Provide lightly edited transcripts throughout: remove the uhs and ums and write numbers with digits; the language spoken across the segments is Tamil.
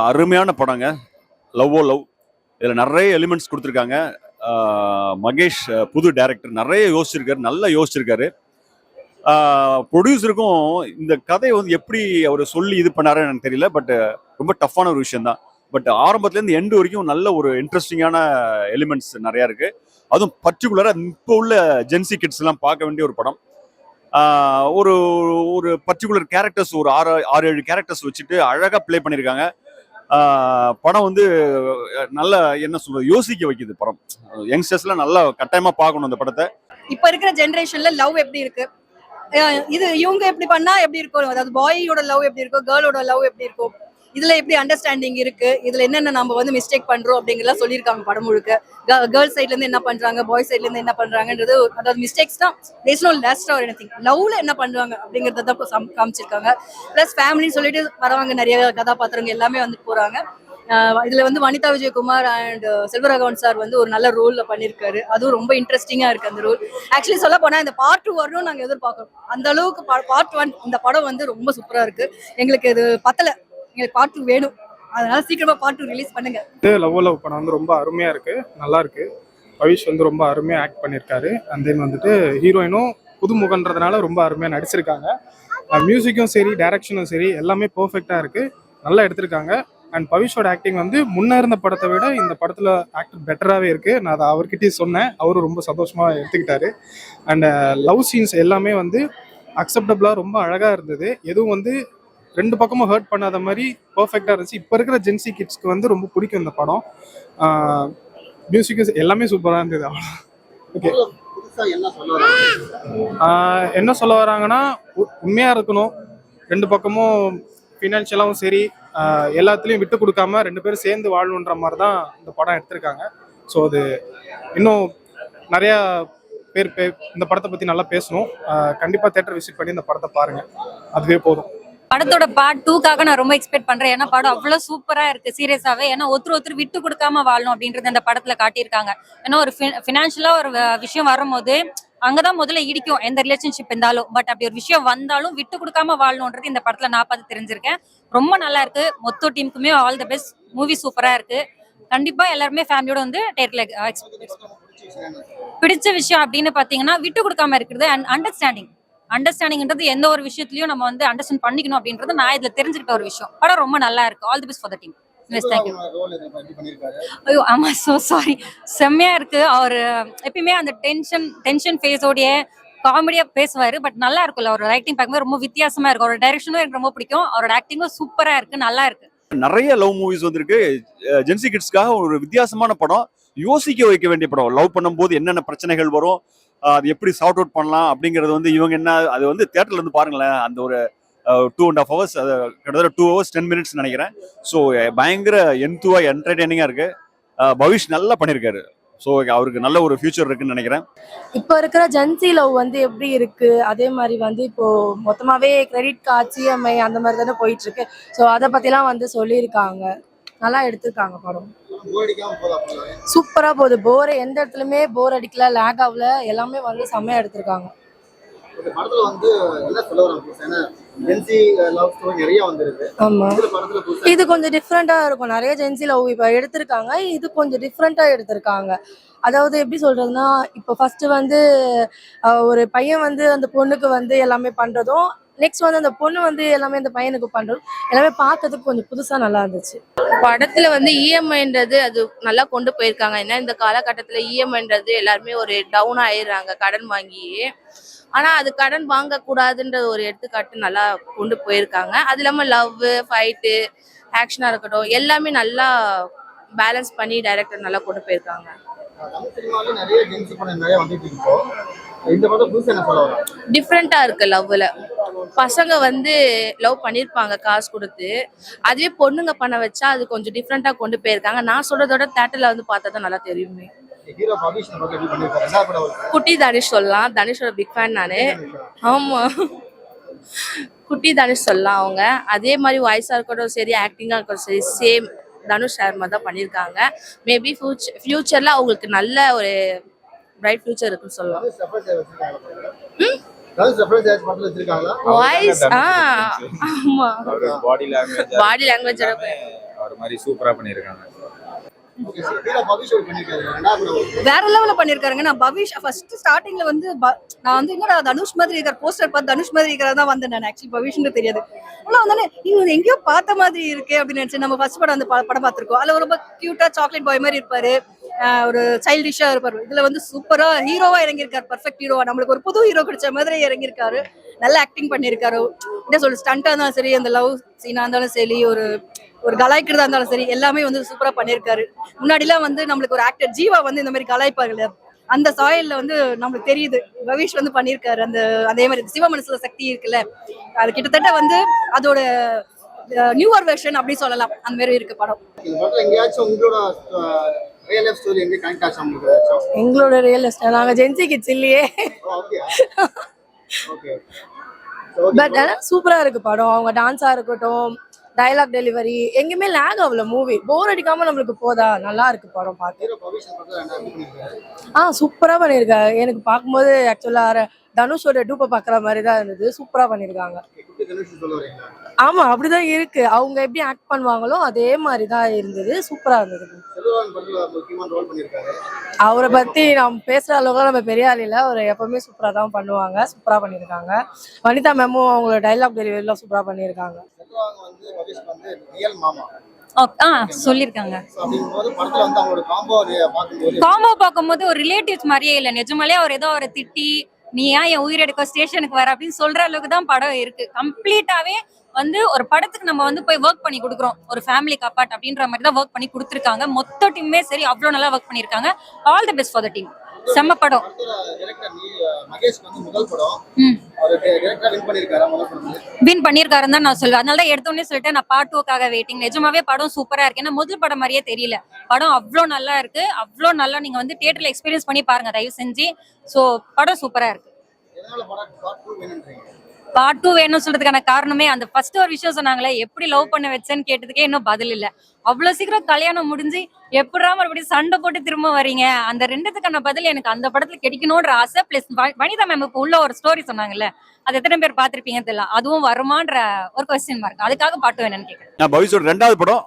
அருமையான படங்க. லவ் ஓ லவ். இதில் நிறைய எலிமெண்ட்ஸ் கொடுத்துருக்காங்க. மகேஷ் புது டைரக்டர் நிறைய யோசிச்சிருக்காரு, நல்லா யோசிச்சிருக்காரு. ப்ரொடியூசருக்கும் இந்த கதையை வந்து எப்படி அவர் சொல்லி இது பண்ணாருன்னு எனக்கு தெரியல. பட் ரொம்ப டஃப்பான ஒரு விஷயம் தான். பட் ஆரம்பத்துலேருந்து எண்டு வரைக்கும் நல்ல ஒரு இன்ட்ரெஸ்டிங்கான எலிமெண்ட்ஸ் நிறையா இருக்கு. அதுவும் பர்டிகுலராக இப்போ உள்ள ஜென்சி கிட்ஸ் எல்லாம் பார்க்க வேண்டிய ஒரு படம். ஒரு ஒரு பர்டிகுலர் கேரக்டர்ஸ் ஒரு 6-7 கேரக்டர்ஸ் வச்சுட்டு அழகாக ப்ளே பண்ணியிருக்காங்க. படம் வந்து நல்ல என்ன சொல்றது யோசிக்க வைக்குது படம். யங்ஸ்டர்ஸ்லாம் நல்லா கட்டாயமா பார்க்கணும் இந்த படத்தை. இப்ப இருக்கிற ஜெனரேஷன்ல லவ் எப்படி இருக்கு, இது இவங்க எப்படி பண்ணா எப்படி இருக்கும், அதாவது பாயோட லவ் எப்படி இருக்கும், கேர்ளோட லவ் எப்படி இருக்கும், இதுல எப்படி அண்டர்ஸ்டாண்டிங் இருக்கு, இதுல என்னென்ன நம்ம வந்து மிஸ்டேக் பண்றோம் அப்படிங்கறத சொல்லியிருக்காங்க படம் முழுக்க. கேர்ள் சைட்ல இருந்து என்ன பண்றாங்க, பாய் சைட்ல இருந்து என்ன பண்றாங்கன்றது, அதாவது மிஸ்டேக்ஸ் தான், there's no lost or anything. லவ்ல என்ன பண்றாங்க அப்படிங்கறத தான் காமிச்சிருக்காங்க. பிளஸ் ஃபேமிலின்னு சொல்லிட்டு வரவங்க நிறைய கதாபாத்திரங்க எல்லாமே வந்து போறாங்க. இதுல வந்து வனிதா விஜயகுமார் அண்ட் செல்வராகவன் சார் வந்து ஒரு நல்ல ரோல்ல பண்ணிருக்காரு. அதுவும் ரொம்ப இன்ட்ரெஸ்டிங்கா இருக்கு அந்த ரோல். ஆக்சுவலி சொல்ல போனா இந்த பார்ட் 2 வரணும் நாங்க எதிர்பார்க்கறோம். அந்த அளவுக்கு பார்ட் 1 இந்த படம் வந்து ரொம்ப சூப்பரா இருக்கு. எங்களுக்கு இது பத்தல, எங்களுக்கு பார்ட் 2 வேணும். அதனால சீக்கிரமா பார்ட் 2 ரிலீஸ் பண்ணுங்க. லவ் லவ் படம் வந்து ரொம்ப அருமையா இருக்கு, நல்லா இருக்கு. பவிஷ் வந்து ரொம்ப அருமையா ஆக்ட் பண்ணியிருக்காரு. அண்ட் தென் வந்துட்டு ஹீரோயினும் புதுமுகன்றதுனால ரொம்ப அருமையா நடிச்சிருக்காங்க. மியூசிக்கும் சரி, டைரக்ஷனும் சரி, எல்லாமே பெர்ஃபெக்டா இருக்கு, நல்லா எடுத்திருக்காங்க. அண்ட் பவிஷோட ஆக்டிங் வந்து முன்ன இருந்த படத்தை விட இந்த படத்துல ஆக்டர் பெட்டராகவே இருக்கு. நான் அதை அவர்கிட்டயே சொன்னேன், அவரும் ரொம்ப சந்தோஷமா எடுத்துக்கிட்டாரு. அண்ட் லவ் சீன்ஸ் எல்லாமே வந்து அக்செப்டபிளா ரொம்ப அழகா இருந்தது. எதுவும் வந்து ரெண்டு பக்கமும் ஹர்ட் பண்ணாத மாதிரி பெர்ஃபெக்டா இருந்துச்சு. இப்போ இருக்கிற ஜென்சி கிட்ஸ்க்கு வந்து ரொம்ப பிடிக்கும் இந்த படம். மியூசிக் எல்லாமே சூப்பரா இருந்தது. ஓகே, என்ன சொல்ல வராங்கன்னா உண்மையா இருக்கணும், ரெண்டு பக்கமும் ஃபினான்ஷியலாகவும் சரி எல்லாத்துலேயும் விட்டு கொடுக்காம ரெண்டு பேரும் சேர்ந்து வாழணுன்ற மாதிரி தான் இந்த படம் எடுத்திருக்காங்க. ஸோ அது இன்னும் நிறையா பேர் இந்த படத்தை பற்றி நல்லா பேசணும். கண்டிப்பாக தேட்டர் விசிட் பண்ணி இந்த படத்தை பாருங்கள், அதுவே போதும். படத்தோட பார்ட் 2க்காக நான் ரொம்ப எக்ஸ்பெக்ட் பண்றேன். ஏன்னா படம் அவ்வளவு சூப்பரா இருக்கு சீரியஸாவே. ஏன்னா ஒருத்தர் விட்டு கொடுக்காம வாழணும் அப்படின்றது அந்த படத்துல காட்டியிருக்காங்க. ஏன்னா ஒரு ஃபினான்ஷியலா ஒரு விஷயம் வரும்போது அங்கதான் முதல்ல இடிக்கும் எந்த ரிலேஷன்ஷிப் இருந்தாலும். பட் அப்படி ஒரு விஷயம் வந்தாலும் விட்டு கொடுக்காம வாழணும்ன்றது இந்த படத்துல நான் பார்த்து தெரிஞ்சிருக்கேன். ரொம்ப நல்லா இருக்கு. மொத்த டீமுக்குமே ஆல் தி பெஸ்ட். மூவி சூப்பரா இருக்கு. கண்டிப்பா எல்லாருமே ஃபேமிலியோட வந்து தேட்டர்ல பிடிச்ச விஷயம் அப்படின்னு பாத்தீங்கன்னா விட்டு கொடுக்காம இருக்கிறது அண்ட் அண்டர்ஸ்டாண்டிங்ன்றது எந்த ஒரு விஷயத்திலயும் நம்ம வந்து அண்டர்ஸ்டாண்ட் பண்ணிக்கணும் அப்படின்றது நான் இதுல தெரிஞ்சுக்கிட்ட ஒரு விஷயம். படம் ரொம்ப நல்லா இருக்கு. All the best for the team. ஐயோ ஆமா, சோ சாரி. செம்மையா இருக்கு. அவர் எப்பயுமே அந்த டென்ஷன் ஃபேஸோடைய காமெடியா பேசுவாரு. பட் நல்லா இருக்குல்ல, அவரோட ரைட்டிங் பார்க்கும்போது ரொம்ப வித்தியாசமா இருக்கு. அவரோட டைரக்ஷனும் எனக்கு ரொம்ப பிடிக்கும். அவரோட ஆக்டிங்கும் சூப்பரா இருக்கு, நல்லா இருக்கு. நிறைய லவ் மூவிஸ் வந்திருக்கு. ஜென்சி கிட்ஸ்க்காக ஒரு வித்தியாசமான படம், யோசிக்க வைக்க வேண்டிய படம். லவ் பண்ணும்போது என்னென்ன பிரச்சனைகள் வரும், அது எப்படி சார்ட் அவுட் பண்ணலாம் அப்படிங்கிறது வந்து இவங்க என்ன அது வந்து தியேட்டர்ல இருந்து பாருங்களேன். அந்த ஒரு 2.5 hours, கிட்டத்தட்ட 2 hours 10 minutes நினைக்கிறேன். ஸோ பயங்கர என்டர்டைனிங்கா இருக்கு. பவிஷ் நல்லா பண்ணியிருக்காரு. ஸோ அவருக்கு நல்ல ஒரு ஃபியூச்சர் இருக்குன்னு நினைக்கிறேன். இப்போ இருக்கிற ஜென்சி லவ் வந்து எப்படி இருக்கு, அதே மாதிரி வந்து இப்போ மொத்தமாவே கிரெடிட் கார்டு, சிஎம்ஐ அந்த மாதிரி தானே போயிட்டு இருக்கு. ஸோ அதை பத்திலாம் வந்து சொல்லியிருக்காங்க, நல்லா எடுத்திருக்காங்க. படம் சூப்பரா போகுது. எந்த இடத்துலயுமே போர் அடிக்கல, லேக் ஆகல, எல்லாமே வந்து செம்மையா எடுத்திருக்காங்க. ஆமா, இது கொஞ்சம் டிஃப்ரெண்டா இருக்கும். நிறைய ஜென்சி லவ் இப்ப எடுத்திருக்காங்க, இது கொஞ்சம் டிஃப்ரெண்டா எடுத்திருக்காங்க. அதாவது எப்படி சொல்றதுன்னா, இப்போ ஃபர்ஸ்ட் வந்து ஒரு பையன் வந்து அந்த பொண்ணுக்கு வந்து எல்லாமே பண்றதும், நெக்ஸ்ட் வந்து அந்த பொண்ணு வந்து எல்லாமே அந்த பையனுக்கு பண்றதும் எல்லாமே பார்க்கறதுக்கு கொஞ்சம் புதுசா நல்லா இருந்துச்சு. படத்துல வந்து இஎம்ஐன்றது அது நல்லா கொண்டு போயிருக்காங்க. ஏன்னா இந்த காலகட்டத்துல இஎம்ஐன்றது எல்லாருமே ஒரு டவுன் ஆயிடுறாங்க கடன் வாங்கி. ஆனா அது கடன் வாங்க கூடாதுன்ற ஒரு எடுத்துக்காட்டு நல்லா கொண்டு போயிருக்காங்க. அது இல்லாம லவ், ஃபைட்டு, ஆக்ஷனா இருக்கட்டும், எல்லாமே நல்லா பேலன்ஸ் பண்ணி டைரக்டர் நல்லா கொண்டு போயிருக்காங்க. டிஃப்ரெண்டா இருக்கு. லவ்ல பசங்க வந்து லவ் பண்ணிருப்பாங்க காசு கொடுத்து, அதுவே பொண்ணுங்க பண்ண வச்சா அது கொஞ்சம் டிஃப்ரெண்டா கொண்டு போயிருக்காங்க. நான் சொல்றதோட தேட்டர்ல வந்து பார்த்தா தான் நல்லா தெரியுமே. குட்டி தனுஷ் சொல்லலாம், தனுஷோட பிக் ஃபேன் நானு. ஆமா, குட்டி தனுஷ் சொல்லலாம். அவங்க அதே மாதிரி வாய்ஸா இருக்கட்டும் சரி, ஆக்டிங்கா இருக்கட்டும் சரி, சேம் தனுஷ் சார் மாதிரி தான் பண்ணியிருக்காங்க. மேபி ஃபியூச்சர்ல அவங்களுக்கு நல்ல ஒரு பிரைட் ஃபியூச்சர் இருக்குன்னு சொல்லலாம். வாய்ஸ் ஆமா, பாடி லாங்குவேஜ் ஒரு மாதிரி சூப்பரா பண்ணியிருக்காங்க. வேற லெவல்ல பண்ணிருக்காருங்க. நான் பவிஷ் ஃபர்ஸ்ட் ஸ்டார்டிங்ல வந்து நான் வந்து என்னடா தனுஷ் மாதிரி இருக்கிற போஸ்டர் பார்த்து தனுஷ் மாதிரி இருக்கிறதா வந்தேன். நான் ஆக்சுவலி பவிஷ்னு தெரியாது. ஆனா வந்தானே இவங்க எங்கேயோ பார்த்த மாதிரி இருக்கே அப்படின்னு நினைச்சேன். நம்ம ஃபர்ஸ்ட் படம் அந்த படம் பார்த்திருக்கோம். அதுல ரொம்ப கியூட்டா சாக்லேட் பாய் மாதிரி இருப்பாரு, ஒரு சைல்டிஷா இருப்பாரு. இதுல வந்து சூப்பரா ஹீரோவா இறங்கியிருக்காரு, பர்ஃபெக்ட் ஹீரோவா. நம்மளுக்கு ஒரு புது ஹீரோ கிடைச்ச மாதிரி இறங்கியிருக்காரு. நல்ல ஆக்டிங் பண்ணியிருக்காரு. என்ன சொல்ற ஸ்டண்டா இருந்தாலும் சரி, அந்த லவ் சீனா இருந்தாலும் சரி, ஒரு கலாய்க்கிறதா இருந்தாலும் சரி, எல்லாமே வந்து சூப்பரா பண்ணியிருக்காரு. முன்னாடிலாம் வந்து நம்மளுக்கு ஒரு ஆக்டர் ஜீவா வந்து இந்த மாதிரி கலாய்ப்பாங்க, அந்த சாயல்ல வந்து நம்மளுக்கு தெரியுது ரவீஷ் வந்து பண்ணியிருக்காரு. அதே மாதிரி சிவ மனசுல சக்தி இருக்குல்ல, அது கிட்டத்தட்ட வந்து அதோட நியூவர் வெர்ஷன் அப்படி சொல்லலாம். அந்த மாதிரி இருக்கு படம். எங்களோட ரியல் எஸ்டேட் நாங்க ஜென்சி கிட்ஸ் இல்லையே. பட் சூப்பரா இருக்கு படம். அவங்க டான்ஸா இருக்கட்டும், டயலாக் டெலிவரி, எங்கேயுமே லேக் ஆகல. மூவி போர் அடிக்காம நம்மளுக்கு போதா, நல்லா இருக்கு படம் பார்க்க. சூப்பரா பண்ணிருக்காரு. எனக்கு பார்க்கும்போது ஆக்சுவலா தனுஷோட டூப்பை பாக்குற மாதிரி தான் இருந்தது. சூப்பரா பண்ணிருக்காங்க. ஆமா, அப்படிதான் இருக்கு. அவங்க எப்படி ஆக்ட் பண்ணுவாங்களோ அதே மாதிரி தான் இருந்தது. சூப்பரா இருந்தது. அவரை பத்தி நம்ம பேசுற அளவுக்கு நம்ம பெரிய ஆள் இல்ல. அவர் எப்பவுமே சூப்பரா தான் பண்ணுவாங்க. சூப்பரா பண்ணிருக்காங்க. வனிதா மேமும் அவங்களோட டைலாக் டெலிவரி எல்லாம் சூப்பரா பண்ணிருக்காங்க. சொல்லிருக்காங்க. காம்போ பார்க்கும்போது ஒரு ரிலேட்டிவ்ஸ் மாதிரியே இல்ல. நிஜமாலே அவர் ஏதோ அவரை திட்டி நீ ஏன் என் உயிர் எடுக்க ஸ்டேஷனுக்கு வர அப்படின்னு சொல்ற அளவுக்கு தான் படம் இருக்கு. கம்ப்ளீட்டாவே வந்து ஒரு படத்துக்கு நம்ம வந்து போய் ஒர்க் பண்ணி கொடுக்குறோம், ஒரு ஃபேமிலிக்கு அப்பார்ட் அப்படின்ற மாதிரி தான் ஒர்க் பண்ணி கொடுத்துருக்காங்க. மொத்த டீமே சரி அவ்வளவு நல்லா ஒர்க் பண்ணிருக்காங்க. All the best for the team. செம்ம படம். வின் பண்ணிருக்காருன்னு தான் நான் சொல்லுவேன். அதனால தான் எடுத்தோடனே சொல்லிட்டு நான் பார்ட் 2க்காக வெயிட்டிங். நிஜமாவே படம் சூப்பரா இருக்கு. ஏன்னா முதல் படம் மாதிரியே தெரியல. படம் அவ்வளோ நல்லா இருக்கு. அவ்வளோ நல்லா நீங்க வந்து தியேட்டர்ல எக்ஸ்பீரியன்ஸ் பண்ணி பாருங்க தயவு செஞ்சு. ஸோ படம் சூப்பரா இருக்கு. பார்ட் 2 வேணும்னு சொல்றதுக்கான காரணமே அந்த ஃபர்ஸ்ட் ஒரு விஷயம் சொன்னாங்களே, எப்படி லவ் பண்ண வச்சேன்னு கேட்டதுக்கே இன்னும் பதில் இல்ல. அவ்வளவு சீக்கிரம் கல்யாணம் முடிஞ்சு எப்படா மறுபடியும் சண்டை போட்டு திரும்ப வரீங்க, அந்த ரெண்டுத்துக்கான பதில் எனக்கு அந்த படத்துல கிடைக்கணும்ன்ற ஆசை. பிளஸ் வனிதா மேம் இப்போ உள்ள ஒரு ஸ்டோரி சொன்னாங்கல்ல, அது எத்தனை பேர் பாத்திருப்பீங்கன்னு தெரியல, அதுவும் வருமான்ற ஒரு கொஸ்டின் மார்க். அதுக்காக பார்ட் 2 வேணும்னு கேட்கிறேன். நான் பவிஷோட 2வது படம்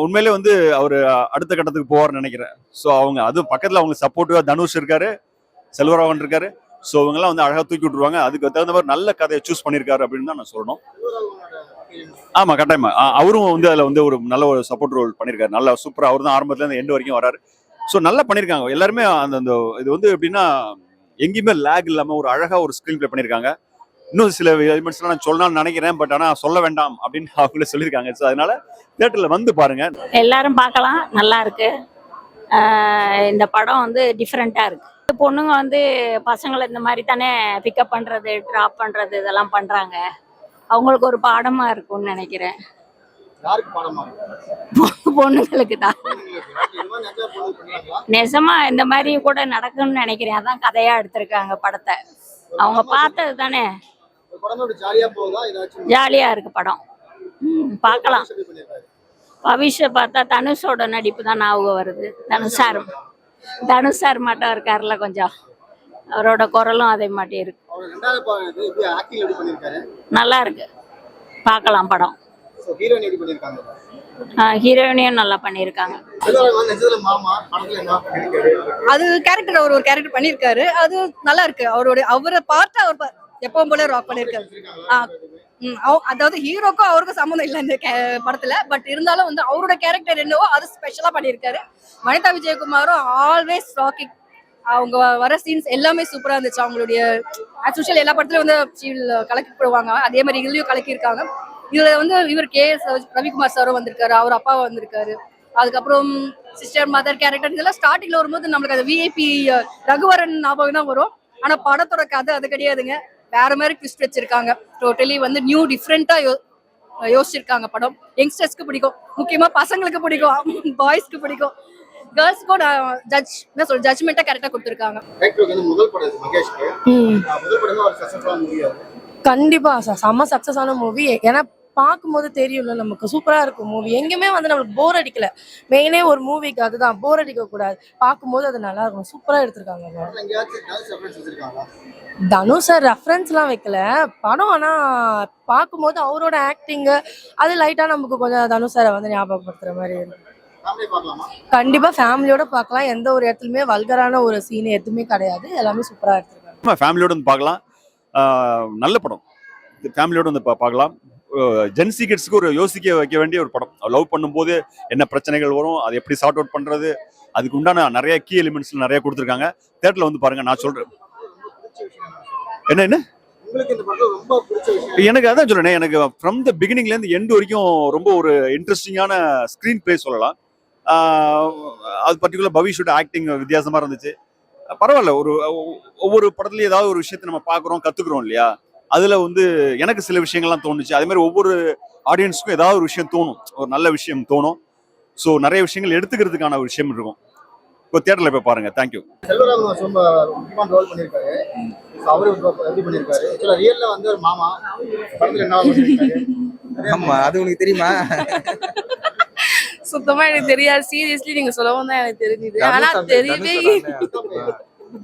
உண்மையிலே வந்து அவரு அடுத்த கட்டத்துக்கு போவார்னு நினைக்கிறேன். ஸோ அவங்க அதுவும் பக்கத்துல அவங்க சப்போர்ட்டிவா தனுஷ் இருக்காரு, செல்வராகவன் இருக்காரு. ஸோ இவங்கெல்லாம் வந்து அழகா தூக்கி விட்டுருவாங்க. அதுக்கு தகுந்த மாதிரி நல்ல கதையை சூஸ் பண்ணியிருக்காரு அப்படின்னு தான் நான் சொல்லணும். ஆமா, கட்டாயமா. அவரும் வந்து அதுல வந்து ஒரு நல்ல ஒரு சப்போர்ட் ரோல் பண்ணியிருக்காரு. நல்லா சூப்பரா. அவர் தான் ஆரம்பத்துல இருந்து எண்டு வரைக்கும் வராரு. ஸோ நல்லா பண்ணியிருக்காங்க எல்லாருமே. அந்த இது வந்து எப்படின்னா எங்கேயுமே லேக் இல்லாம ஒரு அழகா ஒரு ஸ்கிரீன் பிளே பண்ணியிருக்காங்க. இன்னும் சில எலிமெண்ட்ஸ்லாம் நான் சொல்லலாம்னு நினைக்கிறேன், பட் ஆனா சொல்ல வேண்டாம் அப்படின்னு அவங்களே சொல்லியிருக்காங்க. ஸோ அதனால தியேட்டர்ல வந்து பாருங்க, எல்லாரும் பார்க்கலாம். நல்லா இருக்கு. இந்த படம் வந்து டிஃப்ரெண்டா இருக்கு. பொண்ணுங்க வந்து பசங்களை இந்த மாதிரி தானே பிக்கப் பண்றது, டிராப் பண்றது, இதெல்லாம் பண்றாங்க. அவங்களுக்கு ஒரு பாடமா இருக்கும்னு நினைக்கிறேன். பொண்ணுங்களுக்கு தான். நெசமா இந்த மாதிரி கூட நடக்கும்னு நினைக்கிறேன். அதான் கதையா எடுத்திருக்காங்க படத்தை. அவங்க பார்த்தது தானே. ஜாலியா இருக்கு படம். பார்க்கலாம். பவிஷ பார்த்தா தனுஷோட நடிப்பு தான் ஞாபகம் வருது. தனுஷ் சார் மட்டும் இருக்காருல்ல, கொஞ்சம் அவரோட குரலும் அதே மாதிரி இருக்கு. நல்லா இருக்கு, பார்க்கலாம் படம். ஹீரோயினையும் நல்லா பண்ணியிருக்காங்க. அது கேரக்டர் அவர் ஒரு கேரக்டர் பண்ணியிருக்காரு. அது நல்லா இருக்கு. அவரை பார்த்து அவர் எப்பவும் போல ராக் பண்ணியிருக்காரு. அதாவது ஹீரோக்கும் அவருக்கும் சம்மந்தம் இல்லை இந்த படத்துல. பட் இருந்தாலும் வந்து அவரோட கேரக்டர் என்னவோ அது ஸ்பெஷலா பண்ணியிருக்காரு. வனிதா விஜயகுமாரும் ஆல்வேஸ் ராக்கிங். அவங்க வர சீன்ஸ் எல்லாமே சூப்பரா இருந்துச்சு. அவங்களுடைய ஆக்சுவல் எல்லா படத்துலயும் வந்து கலக்கி போடுவாங்க, அதே மாதிரி இதுலயும் கலக்கியிருக்காங்க. இதுல வந்து இவர் KS ரவிக்குமார் சாரும் வந்திருக்காரு, அவர் அப்பா வந்திருக்காரு. அதுக்கப்புறம் சிஸ்டர் மதர் கேரக்டர் இதெல்லாம் ஸ்டார்டிங்ல வரும்போது நம்மளுக்கு அது VIP ரகுவரன் ஞாபகம் தான் வரும். ஆனா படத்தோட கதை அது கிடையாதுங்க. வேற மாதிரி ட்விஸ்ட் வச்சிருக்காங்க. டோட்டலி வந்து நியூ டிஃப்ரெண்டா யோசிச்சிருக்காங்க படம். யங்ஸ்டர்ஸ்க்கு பிடிக்கும், முக்கியமா பசங்களுக்கு பிடிக்கும், பாய்ஸ்க்கு பிடிக்கும், கேர்ள்ஸ்க்கும் ஜட்ஜ்மெண்டா கரெக்டா கொடுத்துருக்காங்க. கண்டிப்பா செம்ம சக்சஸ் ஆன மூவி. ஏன்னா பார்க்கும்போது தெரியும்ல நமக்கு சூப்பராக இருக்கும் மூவி. எங்கேயுமே வந்து நம்மளுக்கு போர் அடிக்கல. மெயினே ஒரு மூவிக்கு அதுதான், போர் அடிக்கக்கூடாது. பார்க்கும்போது அது நல்லா இருக்கும். சூப்பராக எடுத்திருக்காங்க படம். தனுஷ் சார் ரெஃபரன்ஸ்லாம் வைக்கல படம். ஆனால் பார்க்கும்போது அவரோட ஆக்டிங்கு அது லைட்டாக நமக்கு கொஞ்சம் தனுஷ் சாரை வந்து ஞாபகப்படுத்துகிற மாதிரி இருக்கு. கண்டிப்பாக ஃபேமிலியோட பார்க்கலாம். எந்த ஒரு இடத்துலையுமே வல்கரான ஒரு சீன் எதுவுமே கிடையாது. எல்லாமே சூப்பராக எடுத்திருக்காங்க. ஃபேமிலியோட வந்து பார்க்கலாம். நல்ல படம், ஃபேமிலியோட வந்து பார்க்கலாம். ஜென்சி கிட்ஸ்க்கு ஒரு யோசிக்க வைக்க வேண்டிய ஒரு படம். லவ் பண்ணும்போது என்ன பிரச்சனைகள் வரும், அதை எப்படி சார்ட் அவுட் பண்றது, அதுக்கு உண்டான நிறைய கீ எலிமெண்ட்ஸ் நிறைய கொடுத்துருக்காங்க. தேட்டர்ல வந்து பாருங்க. நான் சொல்றேன் என்ன எனக்கு அதான் சொல்றேன். எனக்கு ஃப்ரம் த பிகினிங்ல இருந்து எண்ட் வரைக்கும் ரொம்ப ஒரு இன்ட்ரெஸ்டிங்கான ஸ்கிரீன் பிளே சொல்லலாம். அது பர்டிகுலர் பவிஷோட ஆக்டிங் வித்தியாசமா இருந்துச்சு. பரவாயில்ல. ஒவ்வொரு படத்துலயும் ஏதாவது ஒரு விஷயத்தை நம்ம பாக்குறோம், கத்துக்கிறோம் இல்லையா? அதுல வந்து எனக்கு சில விஷயங்கள்லாம் தோணுச்சு. அதே மாதிரி ஒவ்வொரு ஆடியன்ஸுக்கும் ஏதாவது ஒரு விஷயம் தோணும், ஒரு நல்ல விஷயம் தோணும். ஸோ நிறைய விஷயங்கள் எடுத்துக்கிறதுக்கான ஒரு விஷயம் இருக்கும். இப்போ தியேட்டர்ல போய் பாருங்க. தேங்க்யூ. செல்வராகவன் ரொம்ப முக்கியமான ரோல் பண்ணியிருக்காரு. அவரு எப்படி பண்ணியிருக்காரு? ஆக்சுவலா ரியல்ல வந்து ஒரு மாமா படத்துல என்ன பண்ணியிருக்காரு? ஆமா, அது உனக்கு தெரியுமா? சுத்தமா எனக்கு தெரியாது. சீரியஸ்லி நீங்க சொல்லவும் தான் எனக்கு தெரிஞ்சுது. ஆனா தெரியவே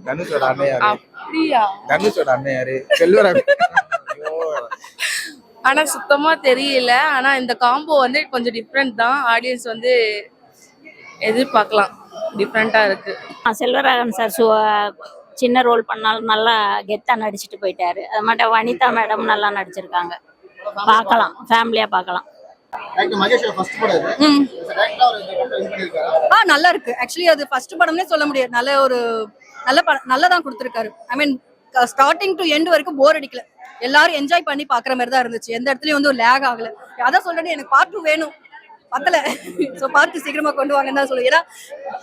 தனுஷோட அண்ணன் யாரு? அப்படியா? தனுஷோட அண்ணன் யாரு? செல்வராகவன். ஆனா சுத்தமா தெரியல. ஆனா இந்த காம்போ வந்து கொஞ்சம் டிஃப்ரெண்ட் தான். ஆடியன்ஸ் வந்து எதிர்பார்க்கலாம். டிஃப்ரெண்டா இருக்கு. செல்வராகவன் சார் சின்ன ரோல் பண்ணாலும் நல்லா கெத்தா நடிச்சுட்டு போயிட்டாரு. அது மட்டும் வனிதா மேடம் நல்லா நடிச்சிருக்காங்க. பார்க்கலாம், ஃபேமிலியா பார்க்கலாம். மகேஷோட ஃபர்ஸ்ட் படம் இது. டைரக்டா அவர் இந்த படம் இது பண்ணியிருக்காரு. நல்லா இருக்கு. ஆக்சுவலி அது ஃபர்ஸ்ட் படம்னே சொல்ல முடியாது. நல்லதான் கொடுத்துருக்காரு. ஐ மீன் ஸ்டார்டிங் டு எண்ட் வரைக்கும் போர் அடிக்கல. எல்லாரும் என்ஜாய் பண்ணி பாக்குற மாதிரி தான் இருந்துச்சு. எந்த இடத்துலயும் வந்து லேக் ஆகல. அதான் சொல்றேன், எனக்கு பார்ட் 2 வேணும், பத்தல. ஸோ பார்ட் 2 சீக்கிரமா கொண்டு வாங்கன்னு தான் சொல்லுவேன். ஏன்னா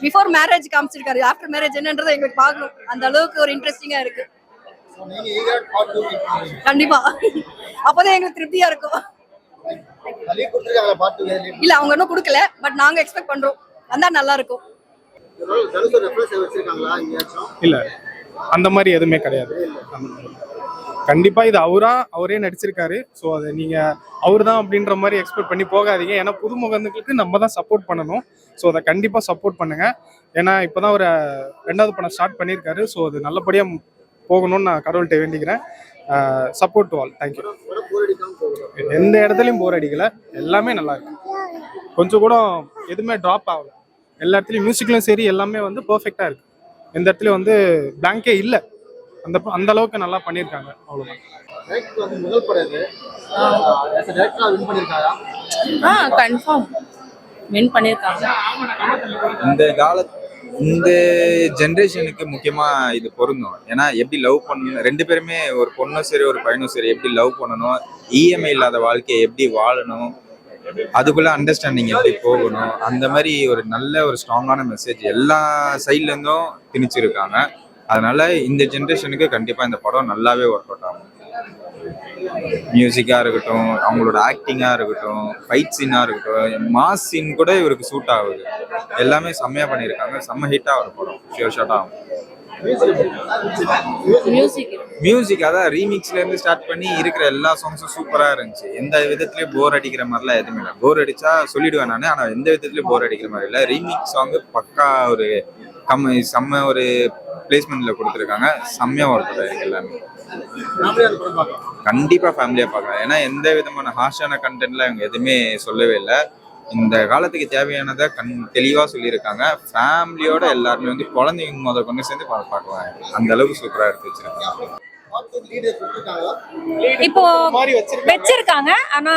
பிஃபோர் மேரேஜ் காமிச்சிருக்காரு, ஆஃப்டர் மேரேஜ் என்னன்றதை எங்களுக்கு பார்க்கணும். அந்த அளவுக்கு ஒரு இன்ட்ரெஸ்டிங்கா இருக்கு. நீங்க ஈகர் பார்ட் 2 கண்டிப்பா. அப்போதான் எங்களுக்கு திருப்தியா இருக்கும். லீவ் கொடுத்திருக்காங்க பார்ட் 2 இல்ல, அவங்க இன்னும் கொடுக்கல. பட் நாங்க எக்ஸ்பெக்ட் பண்றோம், வந்தா நல்லா இருக்கும். தனுஷ் ரெஃபரன்ஸ் வச்சிருக்காங்களா எங்கேயாச்சும்? இல்லை, அந்த மாதிரி எதுவுமே கிடையாது. கண்டிப்பா இது அவரே நடிச்சிருக்காரு. ஸோ அதை நீங்க அவர் தான் அப்படின்ற மாதிரி எக்ஸ்பெக்ட் பண்ணி போகாதீங்க. ஏன்னா புதுமுகங்களுக்கு நம்ம தான் சப்போர்ட் பண்ணணும். ஸோ அதை கண்டிப்பா சப்போர்ட் பண்ணுங்க. ஏன்னா இப்போதான் ஒரு 2வது படம் ஸ்டார்ட் பண்ணியிருக்காரு. ஸோ அது நல்லபடியா போகணும்னு நான் கடவுள்கிட்ட வேண்டிக்கிறேன். Support to all. தேங்க்யூ. எந்த இடத்துலையும் போர் அடிக்கல. எல்லாமே நல்லா இருக்கு. கொஞ்சம் கூட எதுவுமே ட்ராப் ஆகல. எல்லா இடத்துலையும் மியூசிக்லையும் சரி எல்லாமே வந்து பர்ஃபெக்டா இருக்கு. எந்த இடத்துலையும் வந்து பிளாங்கே இல்லை. அந்த அளவுக்கு நல்லா பண்ணியிருக்காங்க. அவ்வளவுதான். டைரக்டர் வந்து முதல் படம் இது. டைரக்டரா வின் பண்ணியிருக்காரா? கன்ஃபார்ம் வின் பண்ணியிருக்காங்க. இந்த ஜென்ரேஷனுக்கு முக்கியமா இது பொருந்தும். ஏன்னா எப்படி லவ் பண்ணணும், 2 பேருமே ஒரு பொண்ணும் சரி ஒரு பையனும் சரி எப்படி லவ் பண்ணணும், இஎம்ஐ இல்லாத வாழ்க்கையை எப்படி வாழணும், அதுக்குள்ள அண்டர்ஸ்டாண்டிங் எப்படி போகணும், அந்த மாதிரி ஒரு நல்ல ஒரு ஸ்ட்ராங்கான மெசேஜ் எல்லா சைட்ல இருந்தும் திணிச்சிருக்காங்க. அதனால இந்த ஜென்ரேஷனுக்கு கண்டிப்பா இந்த படம் நல்லாவே ஒர்க் அவுட் ஆகும். மியூசிக்கா இருக்கட்டும், அவங்களோட ஆக்டிங்கா இருக்கட்டும், ஃபைட் சீனா இருக்கட்டும், மாஸ் சீன் கூட இவருக்கு சூட் ஆகுது. எல்லாமே செம்மையா பண்ணியிருக்காங்க. செம்ம ஹிட்டா ஒரு படம் ஷியோர் ஷாட் ஆகும். மியூசிக் அதான் ரீமிக்ஸ்ல இருந்து ஸ்டார்ட் பண்ணி இருக்கிற எல்லா சாங்ஸும் சூப்பரா இருந்துச்சு. எந்த விதத்துலயும் போர் அடிக்கிற மாதிரிலாம் எதுவுமே இல்லை. போர் அடிச்சா சொல்லிடுவேன் நானு, ஆனா எந்த விதத்துலயும் போர் அடிக்கிற மாதிரி இல்லை. ரீமிக்ஸ் சாங் பக்கா ஒரு செம்ம ஒரு பிளேஸ்மெண்ட்ல கொடுத்துருக்காங்க. செம்மையா ஒர்க் இருக்கு எல்லாமே. கண்டிப்பா ஃபேமிலியா பார்க்கலாம். ஏன்னா எந்த விதமான ஹார்ஷான கண்டென்ட்ல அவங்க எதுவுமே சொல்லவே இல்லை. இந்த காலத்துக்கு தேவையானதை தெளிவா சொல்லியிருக்காங்க. ஃபேமிலியோட எல்லாருமே வந்து குழந்தைங்க முத கொண்டு சேர்ந்து பார்க்கலாம். அந்த அளவுக்கு சூப்பரா எடுத்து வச்சிருக்காங்க. இப்போ வச்சிருக்காங்க. ஆனா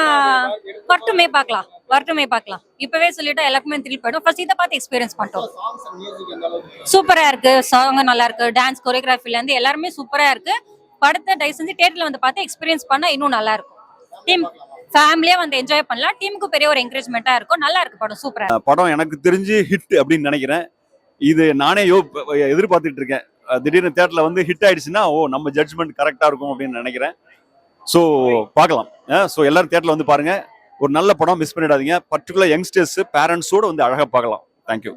வரட்டுமே பார்க்கலாம். இப்பவே சொல்லிட்டா எல்லாருக்குமே த்ரில் போயிடும். ஃபர்ஸ்ட் இதை பார்த்து எக்ஸ்பீரியன்ஸ் பண்ணிட்டோம். சூப்பரா இருக்கு. சாங் நல்லா இருக்கு. டான்ஸ் கோரியோகிராஃபில இருந்து எல்லாருமே சூப்பரா இருக்கு. படத்தை தயவு செஞ்சு தியேட்டர்ல வந்து பார்த்து எக்ஸ்பீரியன்ஸ் பண்ணா இன்னும் நல்லா இருக்கும். டீம் ஃபேமிலியா வந்து என்ஜாய் பண்ணலாம். டீமுக்கு பெரிய ஒரு என்கரேஜ்மெண்டா இருக்கும். நல்லா இருக்கு படம். சூப்பரா படம் எனக்கு தெரிஞ்சு ஹிட் அப்படின்னு நினைக்கிறேன். இது நானே எதிர்பார்த்துட்டு இருக்கேன். திடீர்னு தியேட்டர்ல வந்து ஹிட் ஆயிடுச்சுன்னா நம்ம ஜட்ஜ்மெண்ட் கரெக்டா இருக்கும் அப்படின்னு நினைக்கிறேன். ஸோ பார்க்கலாம். ஸோ எல்லாரும் தியேட்டர்ல வந்து பாருங்க. ஒரு நல்ல படம், மிஸ் பண்ணிடாதீங்க. பர்டிகுலர் யங்ஸ்டர்ஸ் பேரண்ட்ஸோட வந்து அழகா பார்க்கலாம். தேங்க்யூ.